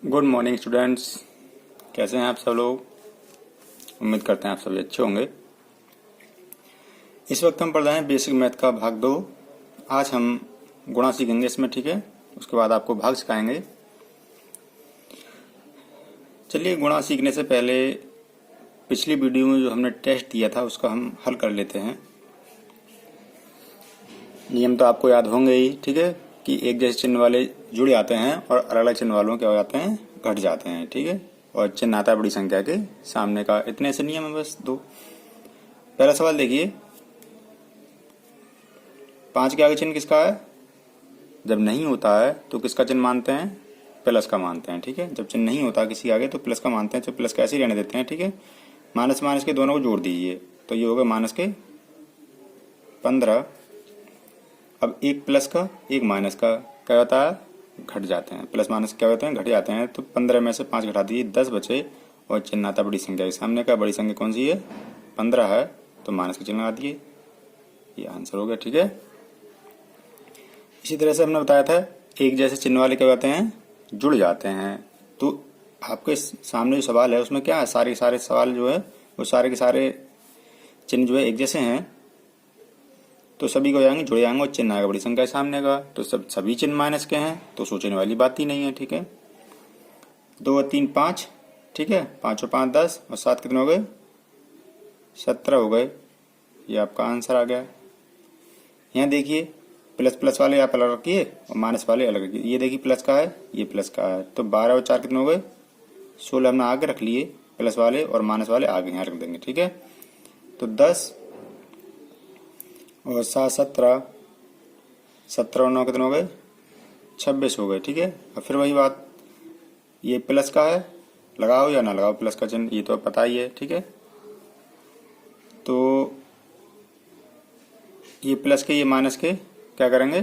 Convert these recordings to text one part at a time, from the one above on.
Good morning students. कैसे हैं आप सब लोग? उम्मीद करते हैं आप सभी अच्छे होंगे। इस वक्त हम पढ़ रहे हैं बेसिक मैथ का भाग 2। आज हम गुणा सीखेंगे इसमें, ठीक है। उसके बाद आपको भाग सिखाएंगे। चलिए, गुणा सीखने से पहले पिछली वीडियो में जो हमने टेस्ट दिया था उसका हम हल कर लेते हैं। नियम तो आपको याद होंगे ही, ठीक है, कि एक जैसे चिन्ह वाले जुड़ जाते हैं और अलग अलग चिन्ह वालों क्या हो जाते हैं, घट जाते हैं, ठीक है। और चिन्ह आता है बड़ी संख्या के सामने का। इतने ऐसे नियम है, बस दो। पहला सवाल देखिए, 5 के आगे चिन्ह किसका है? जब नहीं होता है तो किसका चिन्ह मानते हैं? प्लस का मानते हैं, ठीक है। जब चिन्ह नहीं होता किसी आगे तो प्लस का मानते हैं, तो प्लस का ऐसे ही रहने देते हैं, ठीक है। माइनस माइनस के दोनों को जोड़ दीजिए तो ये होगा माइनस के 15। अब एक प्लस का एक माइनस का क्या होता है, घट जाते हैं। प्लस माइनस क्या होते हैं, घट जाते हैं। तो 15 में से 5 घटा दीजिए, 10 बचे और चिन्ह आता बड़ी संख्या के सामने का। बड़ी संख्या कौन सी है? 15 है, तो माइनस का चिन्ह लगा दिए। ये आंसर हो गया, ठीक है। इसी तरह से हमने बताया था एक जैसे चिन्ह वाले क्या होते हैं, जुड़ जाते हैं। तो आपके सामने जो सवाल है उसमें क्या है, सारे सवाल जो है वो सारे के सारे चिन्ह जो है एक जैसे हैं, तो सभी को जाएंगे जुड़ जाएंगे और चिन्ह आएगा बड़ी संख्या सामने का। तो सभी चिन्ह माइनस के हैं, तो सोचने वाली बात ही नहीं है, ठीक है। 2 और 3 5, ठीक है। 5 और 5 10 और 7 कितने हो गए? 17 हो गए। ये आपका आंसर आ गया। यहाँ देखिए, प्लस प्लस वाले आप अलग रखिए और माइनस वाले अलग रखिए। ये देखिए प्लस का है, ये प्लस का है, तो 12 और 4 कितने हो गए? 16 हमने आगे रख लिए, प्लस वाले और माइनस वाले आगे यहाँ रख देंगे, ठीक है। तो 10 और 7 17, 17 और 9 कितने हो गए? 26 हो गए, ठीक है। और फिर वही बात, ये प्लस का है, लगाओ या ना लगाओ प्लस का चिन्ह, ये तो पता ही है, ठीक है। तो ये प्लस के ये माइनस के क्या करेंगे,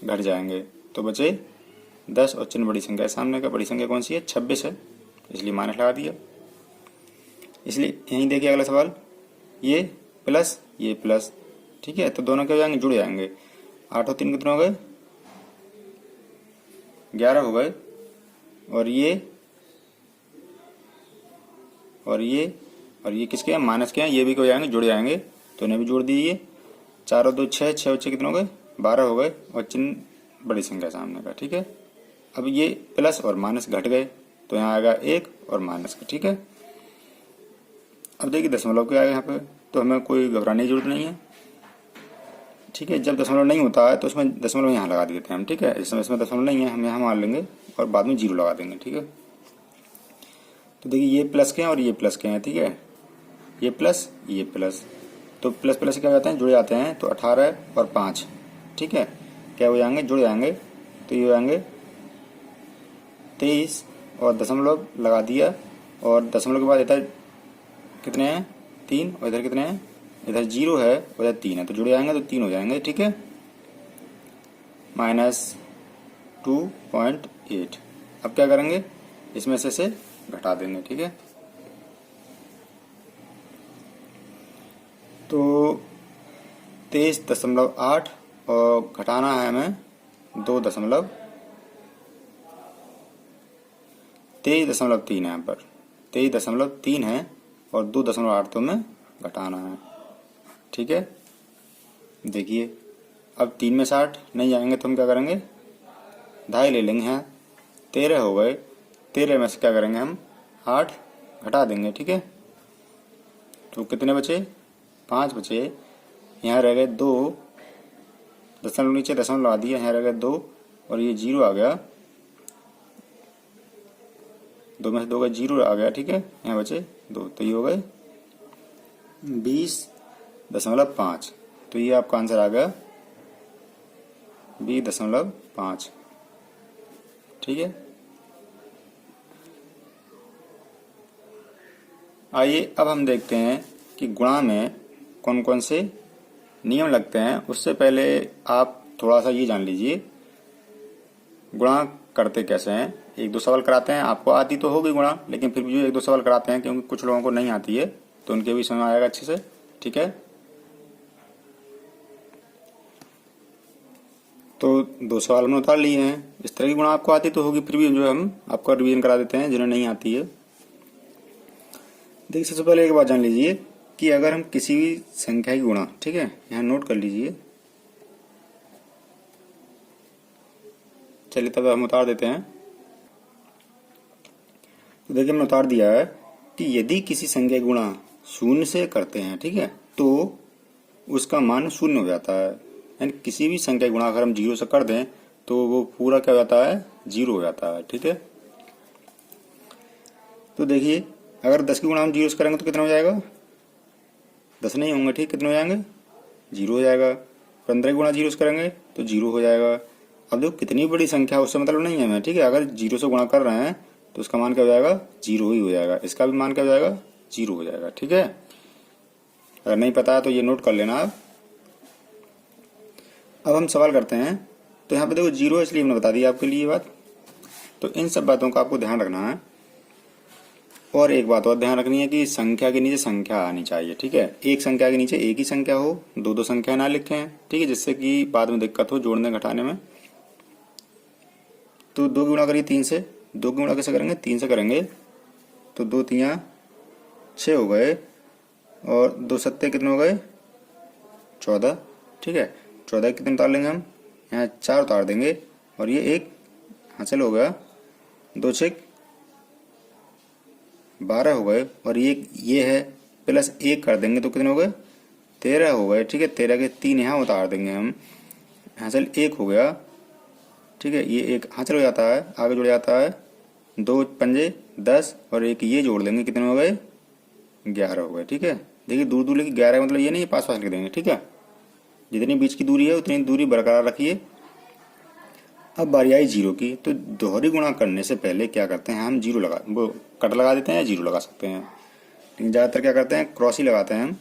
घट जाएंगे। तो बचे 10 और चिन्ह बड़ी संख्या सामने का। बड़ी संख्या कौन सी है? 26 है, इसलिए माइनस लगा दिया। इसलिए यहीं देखिए अगला सवाल, ये प्लस ये प्लस, ठीक है। तो दोनों क्या हो जाएंगे, जुड़ जाएंगे। 8 और 3 कितने हो गए? 11 हो गए। और ये किसके हैं? माइनस के हैं। ये भी हो जाएंगे, जुड़ जाएंगे, तो इन्हें भी जोड़ दीजिए। 4 और 2 6, 6 बच्चे कितने हो गए? 12 हो गए और चिन्ह बड़ी संख्या सामने का, ठीक है। अब ये प्लस और माइनस घट गए, तो यहाँ आएगा 1 और माइनस का, ठीक है। अब देखिए दशमलव के आगे यहाँ पे, तो हमें कोई घबराने की जरूरत नहीं है, ठीक है। जब दशमलव नहीं होता है तो उसमें दशमलव यहाँ लगा देते हैं हम, ठीक है। इस समय इसमें दशमलव नहीं है, हम यहाँ मान लेंगे और बाद में 0 लगा देंगे, ठीक है। तो देखिए ये प्लस के हैं और ये प्लस के हैं, ठीक है। ये प्लस ये प्लस, तो प्लस प्लस क्या हो जाते हैं, जुड़ जाते हैं। तो 18 और 5, ठीक है, क्या हो जाएंगे, जुड़ जाएंगे। तो ये हो जाएंगे 23 और दशमलव लगा दिया, और दशमलव के बाद इधर कितने हैं? 3, और इधर कितने हैं? इधर 0 है और इधर 3 है, तो जुड़ जाएंगे तो 3 हो जाएंगे, ठीक है। -2.8। अब क्या करेंगे, इसमें से घटा देंगे, ठीक है। तो 23.8 और घटाना है हमें 23.3 है यहाँ पर। 23.3 है और 2.8 तो में घटाना है, ठीक है। देखिए अब 3 में 60 नहीं जाएंगे तो हम क्या करेंगे, 2.5 ले लेंगे। यहाँ 13 हो गए, 13 में से क्या करेंगे हम, 8 घटा देंगे, ठीक है। तो कितने बचे? 5 बचे। यहाँ रह गए 2, दशमलव नीचे दशमलव लगा दिया, यहाँ रह गए 2 और ये 0 आ गया। 2 में से 2 का 0 आ गया, ठीक है। यहाँ बचे 2, तो ये हो गए 20.5। तो ये आपका आंसर आ गया 20.5, ठीक है। आइए अब हम देखते हैं कि गुणा में कौन कौन से नियम लगते हैं। उससे पहले आप थोड़ा सा ये जान लीजिए गुणा करते कैसे हैं। 1-2 सवाल कराते हैं, आपको आती तो होगी गुणा, लेकिन फिर भी जो 1-2 सवाल कराते हैं, क्योंकि कुछ लोगों को नहीं आती है, तो उनके भी समझ आएगा अच्छे से, ठीक है। तो 2 सवाल हमने उतार लिए हैं। इस तरह की गुणा आपको आती तो होगी, फिर भी जो हम आपका रिवीजन करा देते हैं जिन्हें नहीं आती है। देखिए सबसे पहले एक बात जान लीजिए कि अगर हम किसी भी संख्या की गुणा, ठीक है, यहाँ नोट कर लीजिए। चलिए तब हम उतार देते हैं। तो देखिए हमने उतार दिया है कि यदि किसी संख्या की गुणा 0 से करते हैं, ठीक है, तो उसका मान 0 हो जाता है। यानी किसी भी संख्या की गुणा अगर हम 0 से कर दें तो वो पूरा क्या हो जाता है, 0 हो जाता है, ठीक है। तो देखिए अगर 10 की गुणा हम 0 से करेंगे तो कितना हो जाएगा, 10 नहीं होंगे, ठीक, कितने हो जाएंगे, 0 हो जाएगा। 15 की गुणा 0 से करेंगे तो 0 हो जाएगा। अब देखो कितनी बड़ी संख्या उससे मतलब नहीं है हमें, ठीक है, अगर 0 से गुणा कर रहे हैं तो उसका मान क्या हो जाएगा, 0 ही हो जाएगा। इसका भी मान क्या हो जाएगा, 0 हो जाएगा, ठीक है। अगर नहीं पता है तो ये नोट कर लेना आप। अब हम सवाल करते हैं। तो यहाँ पे देखो 0 इसलिए हमने बता दिया आपके लिए ये बात। तो इन सब बातों का आपको ध्यान रखना है। और एक बात और ध्यान रखनी है कि संख्या के नीचे संख्या आनी चाहिए, ठीक है। एक संख्या के नीचे एक ही संख्या हो, दो दो संख्या ना लिखें, ठीक है, जिससे कि बाद में दिक्कत हो जोड़ने घटाने में। तो 2 की गुणा करिए 3 से। 2 की गुणा कैसे करेंगे, 3 से करेंगे। तो 2 3 6 हो गए और 2 सत्ते कितने हो गए, 14, ठीक है। 14 कितने उतार लेंगे हम, यहाँ 4 उतार देंगे और ये एक हासिल हो गया। 2 6 12 हो गए और ये है प्लस 1 कर देंगे तो कितने हो गए, 13 हो गए, ठीक है। 13 के 3 यहाँ उतार देंगे हम, हासिल 1 हो गया, ठीक है। ये एक हासिल हो जाता है, आगे जुड़ जाता है। 2 पंजे 10 और एक ये जोड़ देंगे, कितने हो गए, 11 हो गए, ठीक है। देखिए दूर दूर लेके 11 मतलब ये नहीं पास पास लिख देंगे, ठीक है। जितनी बीच की दूरी है उतनी दूरी बरकरार रखिए। अब बारी आई 0 की। तो दोहरी गुणा करने से पहले क्या करते हैं हम, 0 लगा, वो कट लगा देते हैं या 0 लगा सकते हैं, लेकिन ज़्यादातर क्या करते हैं, क्रॉस ही लगाते हैं हम।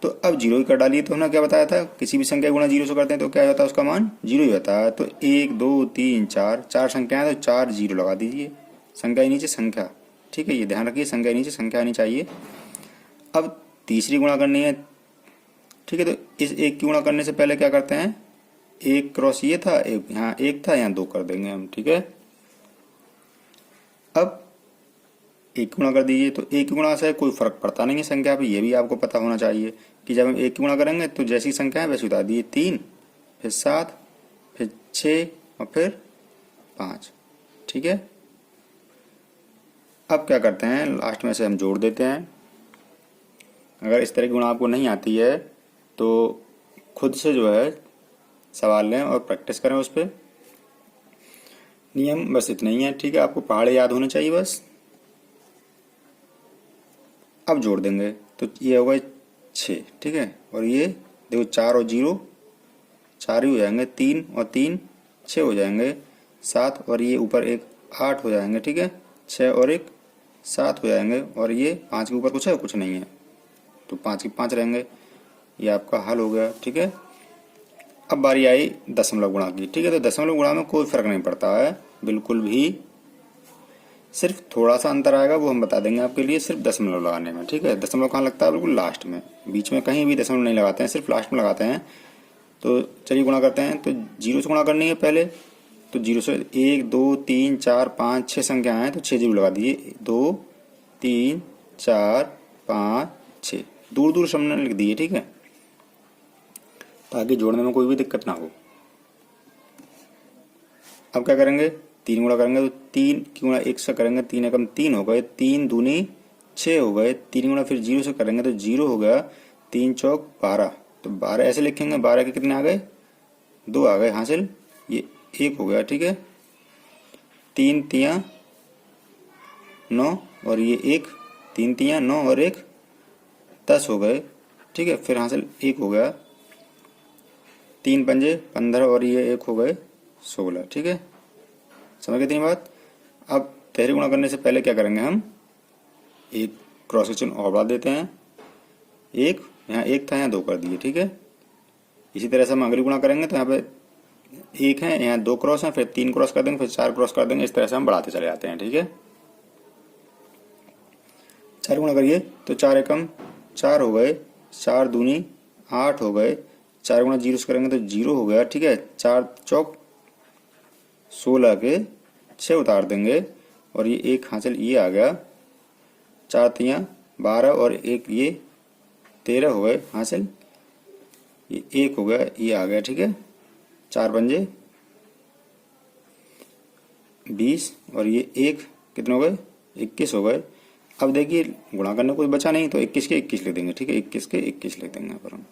तो अब 0 ही कर डालिए। तो हमने क्या बताया था, किसी भी संख्या गुणा 0 से करते हैं तो क्या होता है, उसका मान 0 ही होता है। तो 1 2 3 4 4 संख्याएं, तो 4 0 लगा दीजिए। संख्या के नीचे संख्या, ठीक है, ये ध्यान रखिए, संख्या के नीचे संख्या आनी चाहिए। अब तीसरी गुणा करनी है, ठीक है। तो इस 1 की गुणा करने से पहले क्या करते हैं, 1 क्रॉस ये था, एक यहाँ 1 था, यहाँ 2 कर देंगे हम, ठीक है। अब 1 गुणा कर दीजिए। तो 1 की गुणा से कोई फर्क पड़ता नहीं है संख्या पे, ये भी आपको पता होना चाहिए कि जब हम 1 की गुणा करेंगे तो जैसी संख्या है वैसे उतार दिए। 3 फिर 7 फिर 6 और फिर 5, ठीक है। अब क्या करते हैं, लास्ट में से हम जोड़ देते हैं। अगर इस तरह की गुणा आपको नहीं आती है तो खुद से जो है सवाल लें और प्रैक्टिस करें उस पर। नियम बस इतना ही है, ठीक है, आपको पहाड़े याद होने चाहिए बस। अब जोड़ देंगे तो ये हो गए 6, ठीक है। और ये देखो 4 और 0 4 ही हो जाएंगे, 3 और 3 6 हो जाएंगे, 7 और ये ऊपर एक 8 हो जाएंगे, ठीक है। 6 और 1 7 हो जाएंगे और ये 5 के ऊपर कुछ है, कुछ नहीं है, तो 5 के 5 रहेंगे। ये आपका हल हो गया, ठीक है। अब बारी आई दशमलव गुणा की, ठीक है। तो दशमलव गुणा में कोई फर्क नहीं पड़ता है बिल्कुल भी, सिर्फ थोड़ा सा अंतर आएगा, वो हम बता देंगे आपके लिए, सिर्फ दशमलव लगाने में, ठीक है। दशमलव कहाँ लगता है, बिल्कुल लास्ट में, बीच में कहीं भी दशमलव नहीं लगाते हैं, सिर्फ लास्ट में लगाते हैं। तो चलिए गुणा करते हैं। तो 0 से गुणा करनी है पहले। तो 0 से 1 2 3 4 5 6 संख्या हैं, तो 6 0 लगा दीजिए। 2 3 4 5 6 दूर दूर सामने लिख दिए, ठीक है, ताकि जोड़ने में कोई भी दिक्कत ना हो। अब क्या करेंगे, 3 गुणा करेंगे। तो 3 की गुणा 1 से करेंगे, 3 एकम 3 हो गए, 3 दूनी 6 हो गए। 3 गुणा फिर 0 से करेंगे तो 0 हो गया, 3 चौक 12, तो 12 ऐसे लिखेंगे। 12 के कितने आ गए, 2 आ गए हासिल, ये 1 हो गया, ठीक है। 3 तियां 9 और ये 1, 3 तियां 9 और 1 10 हो गए, ठीक है। फिर हासिल 1 हो गया, 3 पंजे 15 और ये 1 हो गए 16, ठीक है। समझ गए इतनी बात। अब तिहरी गुणा करने से पहले क्या करेंगे हम, एक क्रॉस सेक्शन और बढ़ा देते हैं। एक यहाँ 1 था, यहाँ 2 कर दिए, ठीक है। इसी तरह से हम अगली गुणा करेंगे तो यहाँ पे 1 है, यहाँ 2 क्रॉस है, फिर 3 क्रॉस कर देंगे, फिर 4 क्रॉस कर देंगे। इस तरह से हम बढ़ाते चले जाते हैं, ठीक है। 4 गुणा करिए तो 4 एकम 4 हो गए, 4 दूनी 8 हो गए, 4 गुणा 0 से करेंगे तो 0 हो गया, ठीक है। 4 चौक 16 के 6 उतार देंगे और ये 1 हासिल ये आ गया, 4 तियाँ 12 और 1 ये 13 हो गए हासिल, ये 1 हो गया, ये आ गया, ठीक है। 4 पंजे 20 और ये 1 कितने हो गए, 21 हो गए। अब देखिए गुणा करने को कुछ बचा नहीं तो 21 के 21 लिख देंगे, ठीक है। 21 के 21 लिख देंगे यहाँ पर हम,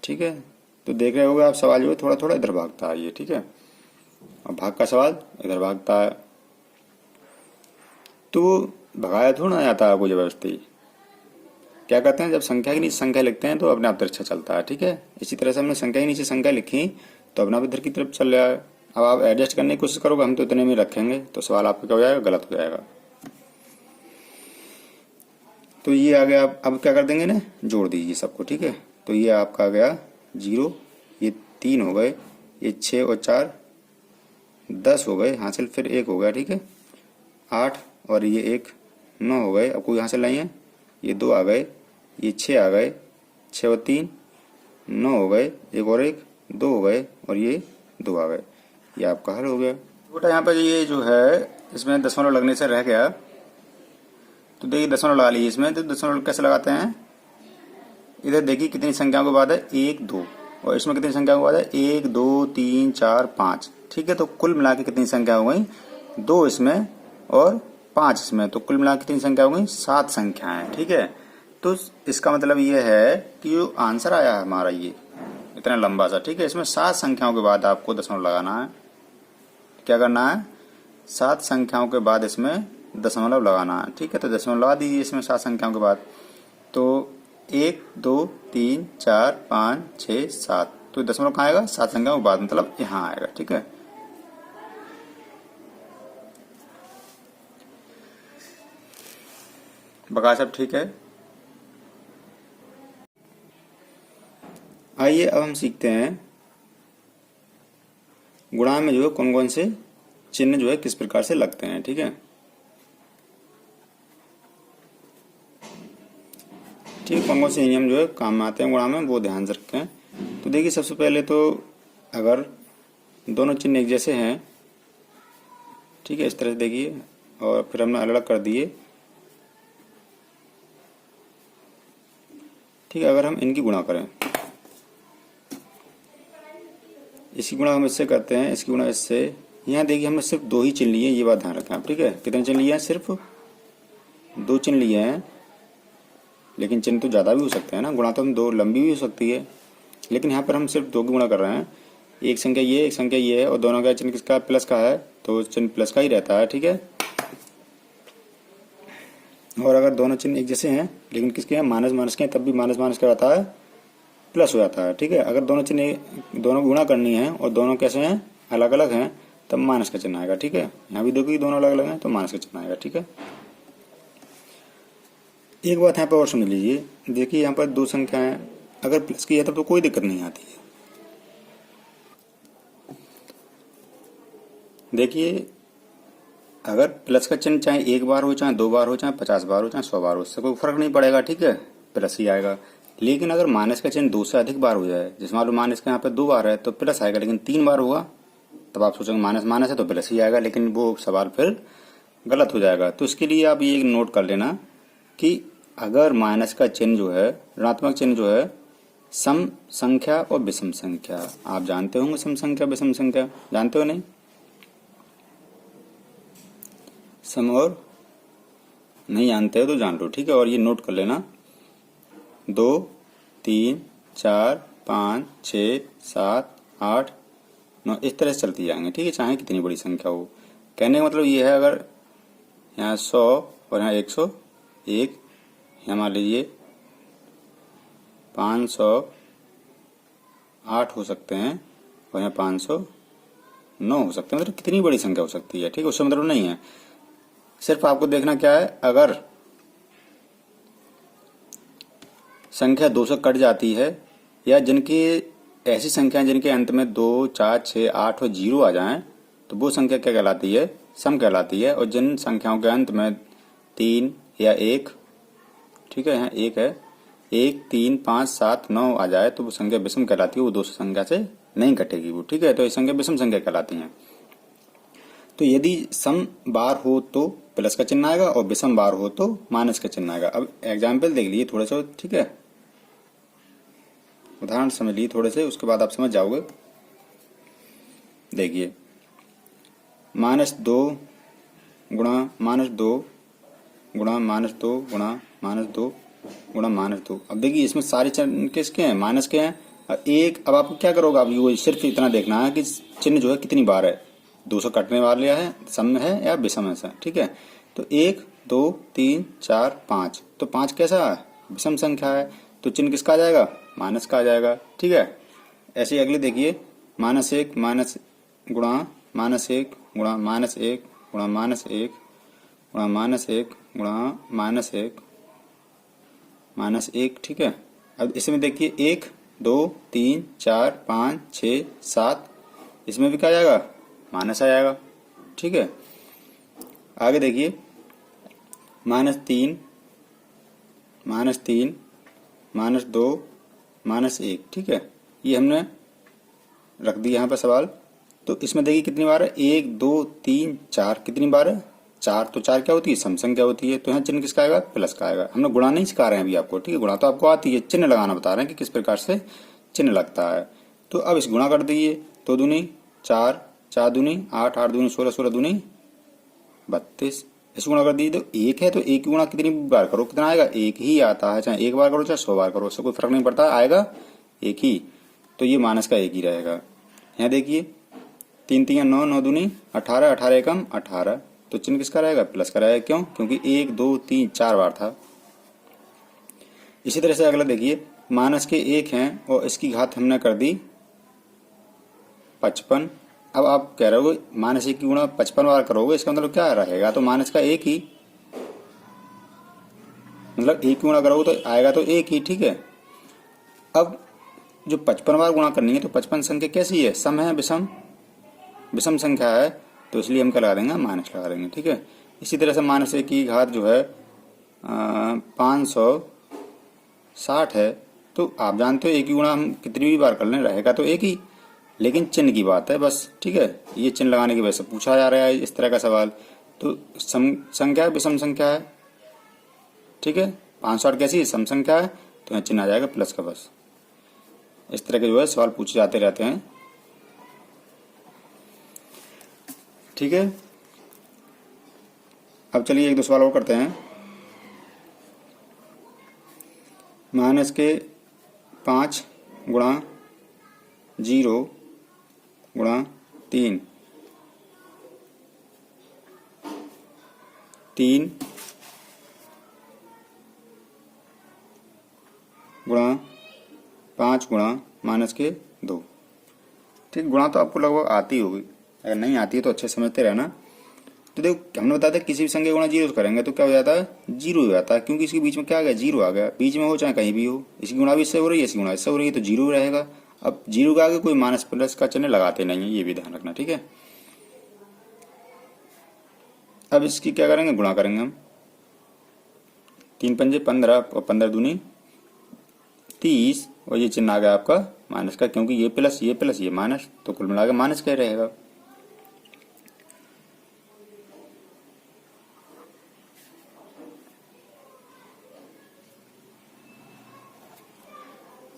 ठीक है। तो देख रहे होगे आप सवाल जो है थोड़ा थोड़ा इधर भागता है ये, ठीक है। और भाग का सवाल इधर भागता है, तो भगाया थोड़ा ना जाता है आपको जबरदस्ती। क्या करते हैं, जब संख्या के नीचे संख्या लिखते हैं तो अपने आप तिरछा चलता है, ठीक है। इसी तरह से हमने संख्या के नीचे संख्या लिखी तो अपना इधर की तरफ चल रहा है। अब आप एडजस्ट करने की कोशिश करोगे, हम तो इतने में रखेंगे तो सवाल आपका क्या हो जाएगा, गलत हो जाएगा। तो ये आ गया, अब क्या कर देंगे ना, जोड़ दीजिए सबको, ठीक है। तो ये आपका आ गया 0, ये 3 हो गए, ये 6 और 4 10 हो गए हासिल, फिर 1 हो गया, ठीक है। 8 और ये 1 9 हो गए, अब कोई हासिल नहीं है, ये 2 आ गए, ये 6 आ गए, 6 और 3 9 हो गए, 1 और 1 2 हो गए और ये 2 आ गए, ये आपका हल हो गया। बेटा यहाँ पर ये जो है इसमें दशमलव लगने से रह गया, तो देखिए दशमलव लगा लीजिए इसमें। तो दशमलव कैसे लगाते हैं, इधर देखिए कितनी संख्याओं के बाद है, 1 2, और इसमें कितनी संख्या के बाद है, 1 2 3 4 5, ठीक है। तो कुल मिला के कितनी संख्या हो गई, 2 इसमें और 5 इसमें, तो कुल मिला के कितनी संख्या हो गई, 7 संख्याएं, ठीक है। तो इसका मतलब ये है कि जो आंसर आया है हमारा ये इतना लंबा सा, ठीक है। इसमें 7 संख्याओं के बाद आपको दशमलव लगाना है। क्या करना है, 7 संख्याओं के बाद इसमें दशमलव लगाना है, ठीक है। तो दशमलव लगा दीजिए इसमें 7 संख्याओं के बाद। तो 1 2 3 4 5 6 7, तो दशमलव कहाँ आएगा, 7 संख्याओं के बाद, मतलब यहाँ आएगा, ठीक है। बका सब ठीक है। आइए अब हम सीखते हैं गुणा में जो है कौन कौन से चिन्ह जो है किस प्रकार से लगते हैं, ठीक है। ठीक, कौन कौन से नियम जो है काम में आते हैं गुणा में, वो ध्यान से रखें। तो देखिए सबसे पहले तो अगर दोनों चिन्ह एक जैसे हैं, ठीक है, इस तरह से देखिए, और फिर हमने अलग अलग कर दिए, ठीक है। अगर हम इनकी गुणा करें, इसकी गुणा हम इससे करते हैं, इसकी गुणा इससे, यहाँ देखिए हमने सिर्फ 2 ही चिन्ह लिए हैं, ये बात ध्यान रखें आप, ठीक है। कितने चिन्ह लिए हैं, सिर्फ 2 चिन्ह लिए हैं, लेकिन चिन्ह तो ज़्यादा भी हो सकते हैं ना, गुणा तो हम 2 लंबी भी हो सकती है, लेकिन यहाँ पर हम सिर्फ 2 की गुणा कर रहे हैं। एक संख्या ये, एक संख्या ये है, और दोनों का चिन्ह किसका, प्लस का है, तो चिन्ह प्लस का ही रहता है, ठीक है। और अगर दोनों चिन्ह एक जैसे हैं लेकिन किसके हैं, माइनस माइनस के हैं, तब भी माइनस माइनस क्या रहता है, प्लस हो जाता है, ठीक है। अगर दोनों चिन्ह दोनों गुणा करनी है और दोनों कैसे हैं, अलग अलग हैं, तब माइनस का चिन्ह आएगा, ठीक है। यहाँ भी देखो दोनों अलग अलग हैं तो माइनस का चिन्ह आएगा, ठीक है। एक बात यहाँ पर और सुन लीजिए, देखिए यहाँ पर 2 संख्याएं अगर प्लस की है तब तो कोई दिक्कत नहीं आती है। देखिए अगर प्लस का चिन्ह चाहे 1 बार हो, चाहे 2 बार हो, चाहे 50 बार हो, चाहे 100 बार हो, उससे कोई फर्क नहीं पड़ेगा, ठीक है, प्लस ही आएगा। लेकिन अगर माइनस का चिन्ह 2 से अधिक बार हो जाए, जैसे मान लो माइनस का यहाँ पे 2 बार है तो प्लस आएगा, लेकिन 3 बार हुआ तब आप सोचेंगे माइनस माइनस है तो प्लस ही आएगा, लेकिन वो सवाल फिर गलत हो जाएगा। तो इसके लिए आप ये नोट कर लेना कि अगर माइनस का चिन्ह जो है, ऋणात्मक चिन्ह जो है, सम संख्या और विषम संख्या, आप जानते होंगे सम संख्या विषम संख्या, जानते हो नहीं, सम और नहीं जानते हो तो जान लो, ठीक है। और ये नोट कर लेना, 2 3 4 5 6 7 8 9 इस तरह से चलती जाएंगे, ठीक है, चाहे कितनी बड़ी संख्या हो। कहने का मतलब ये है, अगर यहाँ 100 और यहाँ 101, यहाँ मान लीजिए 508 हो सकते हैं और यहाँ 509 हो सकते हैं, मतलब कितनी बड़ी संख्या हो सकती है, ठीक है, उससे मतलब नहीं है। सिर्फ आपको देखना क्या है, अगर संख्या 2 से कट जाती है, या जिनकी ऐसी संख्या जिनके अंत में 2 4 6 8 और 0 आ जाएं, तो वो संख्या क्या कहलाती है, सम कहलाती है। और जिन संख्याओं के अंत में 3 या 1, ठीक है, यहाँ 1 है, 1, 3, 5, 7, 9 आ जाए तो वो संख्या विषम कहलाती है, वो 200 संख्या से नहीं घटेगी वो, ठीक है। तो ये संख्या विषम संख्या कहलाती हैं। तो यदि सम बार हो तो प्लस का चिन्ह आएगा और विषम बार हो तो माइनस का चिन्ह आएगा। अब एग्जाम्पल देख लीजिए थोड़ा सा, ठीक है, उदाहरण समझ लीजिए थोड़े से, उसके बाद आप समझ जाओगे। देखिए -2 गुणा -2 गुणा -2 गुणा -2 गुणा -2। अब देखिए इसमें सारे चिन्ह किसके हैं, माइनस के हैं। एक, अब आपको क्या करोगे, आप ये सिर्फ इतना देखना है कि चिन्ह जो है कितनी बार है, 200 कटने वाले है, सम में है या विषम है, ठीक है। तो 1, 2, 3, 4, 5, तो 5 कैसा है, विषम संख्या है, तो चिन्ह किसका आ जाएगा, माइनस का आ जाएगा, ठीक है। ऐसे ही अगले देखिए -1 माइनस गुणा -1 गुणा -1 गुणा -1 गुणा -1 गुणा -1, ठीक है। अब इसमें देखिए 1, 2, 3, 4, 5, 6, 7, इसमें भी क्या आ जाएगा, माइनस आ जाएगा, ठीक है। आगे देखिए -3 -2 -1, ठीक है। ये हमने रख दिया यहाँ पर सवाल। तो इसमें देखिए कितनी बार है, 1, 2, 3, 4, कितनी बार है, 4। तो 4 क्या होती है, सम संख्या होती है। तो यहाँ चिन्ह किसका आएगा, प्लस का आएगा। हमने गुणा नहीं सिखा रहे हैं अभी आपको, ठीक है, गुणा तो आपको आती है, चिन्ह लगाना बता रहे हैं कि किस प्रकार से चिन्ह लगता है। तो अब इस गुणा कर दीजिए, 2 दूनी 4, 4 दूनी 8, 8 दूनी 16, 16 दूनी 32, इस गुणा कर दीजिए। तो 1 है तो 1 की गुणा कितनी बार करो, कितना आएगा, 1 ही आता है, चाहे 1 बार करो चाहे 100 बार करो, उससे कोई फर्क नहीं पड़ता, आएगा 1 ही। तो ये माइनस का 1 ही रहेगा। यहाँ देखिए 3 3 9, 9 दूनी 18, 18 एकम 18, तो चिन्ह किसका रहेगा, प्लस का रहेगा। क्यों, क्योंकि 1, 2, 3, 4 बार था। इसी तरह से अगला देखिए माइनस के 1 हैं और इसकी घात हमने कर दी 55। अब आप कह रहे हो -1 की गुणा 55 बार करोगे, इसका मतलब क्या रहेगा, तो माइनस का 1 ही, मतलब 1 की गुणा करोगे तो आएगा तो 1 ही, ठीक है। अब जो 55 बार गुणा करनी है तो 55 संख्या कैसी है, सम है, विषम, विषम संख्या है, तो इसलिए हम क्या लगा देंगे, माइनस लगा देंगे, ठीक है। इसी तरह से -1 की घात जो है 560 है, तो आप जानते हो 1 की गुणा हम कितनी भी बार कर लें रहेगा तो 1 ही, लेकिन चिन्ह की बात है बस, ठीक है। ये चिन्ह लगाने की वजह से पूछा जा रहा है इस तरह का सवाल। तो सम संख्या है, विषम संख्या है, ठीक है। 560 कैसी है, सम संख्या है, तो यहाँ चिन्ह आ जाएगा प्लस का, बस। इस तरह के जो है सवाल पूछे जाते रहते हैं, ठीक है। अब चलिए 1 2 सवाल और करते हैं। -5 गुणा 0 गुणा 3 गुणा 5 गुणा -2, ठीक। गुणा तो आपको लगभग आती होगी, अगर नहीं आती है तो अच्छे समझते रहना। तो देखो हमने बताया था किसी भी संख्या गुणा 0 करेंगे तो क्या हो जाता है, 0 हो जाता है, क्योंकि इसके बीच में क्या आ गया, 0 आ गया, बीच में हो चाहे कहीं भी हो। इसकी गुणा भी इससे हो रही है, इसकी गुणा इससे हो रही है, तो 0 रहेगा। अब 0 के आगे कोई माइनस प्लस का चिन्ह लगाते नहीं है, ये भी ध्यान रखना, ठीक है। अब इसकी क्या करेंगे, गुणा करेंगे हम, 3 पंजे 15 और 15 दूनी 30, और ये चिन्ह आ गया आपका माइनस का, क्योंकि ये प्लस ये माइनस, तो कुल मिला के माइनस क्या रहेगा।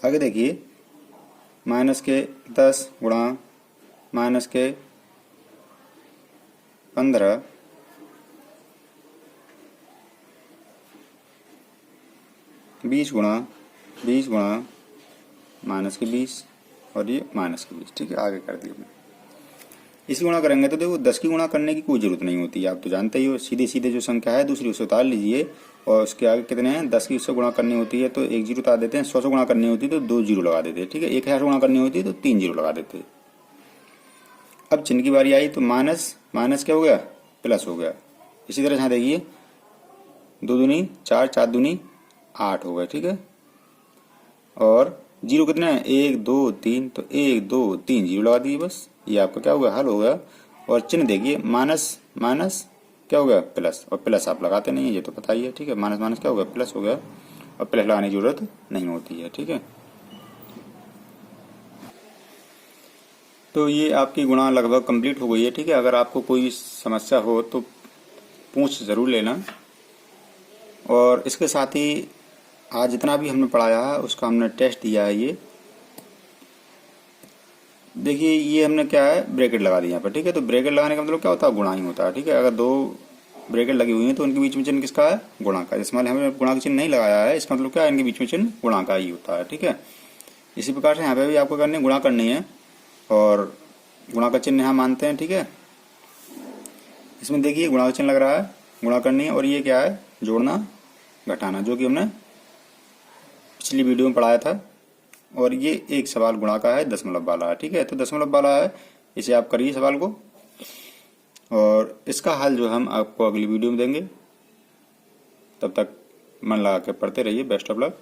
आगे देखिए -10 गुणा -15 20 गुणा -20 और ये -20, ठीक है। आगे कर दिया हमने। इसी गुणा करेंगे तो देखो 10 की गुणा करने की कोई जरूरत नहीं होती है, आप तो जानते ही हो, सीधे सीधे जो संख्या है दूसरी उससे उतार लीजिए, और उसके आगे कितने हैं, 10 की उससे गुणा करनी होती है तो 1 जीरो उतार देते हैं, 100 से गुणा करनी होती है तो 2 जीरो लगा देते हैं, ठीक है। 1000 से गुणा करनी होती है तो 3 जीरो लगा देते हैं। अब चिन्ह की बारी आई तो माइनस क्या हो गया, प्लस हो गया। इसी तरह यहाँ देखिए 2 दूनी 4, 4 दूनी 8 हो गए, ठीक है। और जीरो कितने हैं, 1 2 3, तो 1 2 3 जीरो लगा दीजिए, बस। ये आपका क्या हो गया, हल हो गया। और चिन्ह देखिए माइनस क्या हो गया, प्लस, और प्लस आप लगाते नहीं है, ये तो पता ही है, ठीक है। माइनस क्या हो गया, प्लस हो गया। और प्लस लगाने की जरूरत नहीं होती है। ठीक है, तो ये आपकी गुणा लगभग कंप्लीट हो गई है। ठीक है, अगर आपको कोई समस्या हो तो पूछ ज़रूर लेना। और इसके साथ ही आज जितना भी हमने पढ़ाया है उसका हमने टेस्ट दिया है। ये देखिए, ये हमने क्या है, ब्रैकेट लगा दिया यहाँ पर। ठीक है, तो ब्रैकेट लगाने का मतलब क्या होता है, गुणा ही होता है। ठीक है, अगर दो ब्रैकेट लगी हुई हैं तो उनके बीच में चिन्ह किसका है, गुणा का। इसमें हमने गुणा का चिन्ह नहीं लगाया है, इसका मतलब क्या है, इनके बीच में चिन्ह गुणा का ही होता है। ठीक है, इसी प्रकार से यहाँ पे भी आपको करनी गुणा करनी है और गुणा का चिन्ह यहाँ मानते हैं। ठीक है, इसमें देखिए गुणा का चिन्ह लग रहा है, गुणा करनी है। और ये क्या है, जोड़ना घटाना, जो कि हमने पिछली वीडियो में पढ़ाया था। और ये एक सवाल गुणा का है, दशमलव वाला है। ठीक है, तो दशमलव वाला है, इसे आप करिए सवाल को और इसका हल जो हम आपको अगली वीडियो में देंगे। तब तक मन लगा के पढ़ते रहिए। Best of luck.